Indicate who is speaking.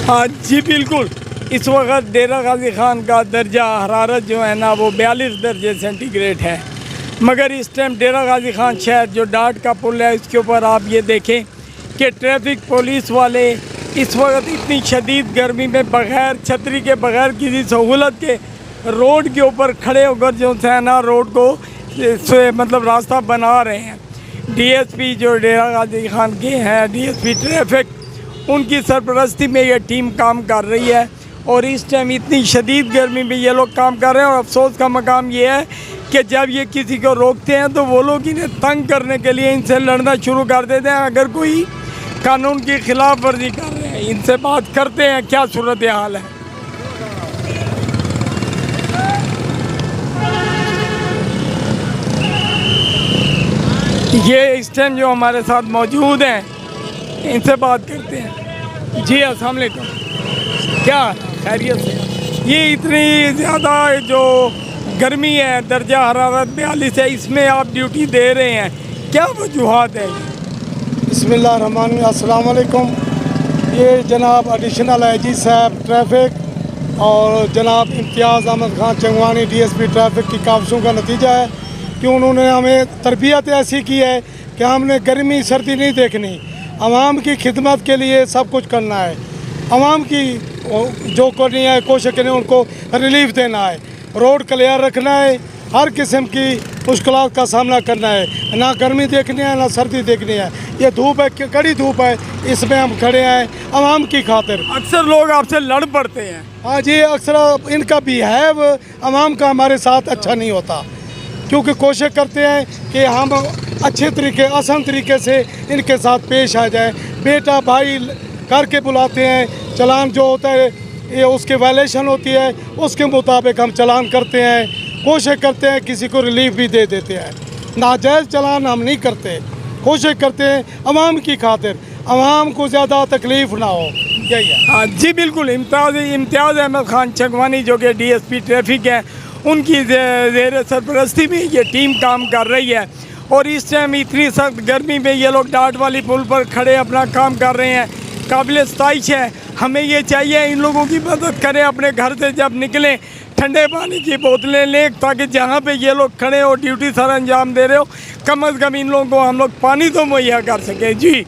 Speaker 1: हाँ जी बिल्कुल। इस वक्त डेरा गाजी खान का दर्जा हरारत जो है ना वो 42 दर्जे सेंटीग्रेड है। मगर इस टाइम डेरा गाजी खान शहर जो डाट का पुल है उसके ऊपर आप ये देखें कि ट्रैफिक पुलिस वाले इस वक्त इतनी शदीद गर्मी में बग़ैर छतरी के, बग़ैर किसी सहूलत के रोड के ऊपर खड़े होकर जो है ना रोड को मतलब रास्ता बना रहे हैं। डीएसपी जो डेरा गाजी खान के हैं, डीएसपी ट्रैफिक, उनकी सरपरस्ती में ये टीम काम कर रही है। और इस टाइम इतनी शदीद गर्मी में ये लोग काम कर रहे हैं। और अफसोस का मकाम ये है कि जब ये किसी को रोकते हैं तो वो लोग इन्हें तंग करने के लिए इनसे लड़ना शुरू कर देते हैं। अगर कोई कानून की खिलाफ वर्जी कर रहे हैं, इनसे बात करते हैं क्या सूरत हाल है। ये इस टाइम जो हमारे साथ मौजूद हैं इनसे बात करते हैं। जी अस्सलाम वालेकुम, क्या खैरियत से? ये इतनी ज़्यादा जो गर्मी है, दर्जा हरारत 42 है, इसमें आप ड्यूटी दे रहे हैं, क्या वजूहात है?
Speaker 2: बिस्मिल्लाहिर्रहमानिर्रहीम, अस्सलाम वालेकुम। ये जनाब एडिशनल आईजी साहब ट्रैफिक और जनाब इम्तियाज़ अहमद खान चंगवानी डीएसपी ट्रैफिक की काविशों का नतीजा है कि उन्होंने हमें तरबियत ऐसी की है कि हमने गर्मी सर्दी नहीं देखनी, आवाम की खिदमत के लिए सब कुछ करना है। आवाम की जो करनी है कोशिश करें, उनको रिलीफ देना है, रोड क्लियर रखना है, हर किस्म की मुश्किलात का सामना करना है। ना गर्मी देखनी है ना सर्दी देखनी है। ये धूप है, कड़ी धूप है, इसमें हम खड़े हैं आवाम की खातिर।
Speaker 1: अक्सर लोग आपसे लड़ पड़ते हैं।
Speaker 2: हाँ जी, अक्सर इनका बिहेव आवाम का हमारे साथ अच्छा नहीं होता, क्योंकि कोशिश करते हैं कि हम अच्छे तरीके, आसान तरीके से इनके साथ पेश आ जाए। बेटा भाई करके बुलाते हैं, चलान जो होता है ये उसके वायलेशन होती है, उसके मुताबिक हम चलान करते हैं, कोशिश करते हैं किसी को रिलीफ भी दे देते हैं। नाजायज़ चलान हम नहीं करते, कोशिश करते हैं आवाम की खातिर, आवाम को ज़्यादा तकलीफ़ ना हो। यही है।
Speaker 1: हाँ जी बिल्कुल। इम्तियाज़ अहमद खान चंगवानी जो कि डीएसपी ट्रैफिक है, उनकी ज़ेर सरपरस्ती में ये टीम काम कर रही है। और इस टाइम इतनी सख्त गर्मी में ये लोग डाट वाली पुल पर खड़े अपना काम कर रहे हैं, काबिल सताइश है। हमें ये चाहिए इन लोगों की मदद करें, अपने घर से जब निकलें ठंडे पानी की बोतलें लें, ताकि जहाँ पे ये लोग खड़े हो ड्यूटी सर अंजाम दे रहे हो, कम अज़ कम इन लोगों को हम लोग पानी तो मुहैया कर सकें। जी।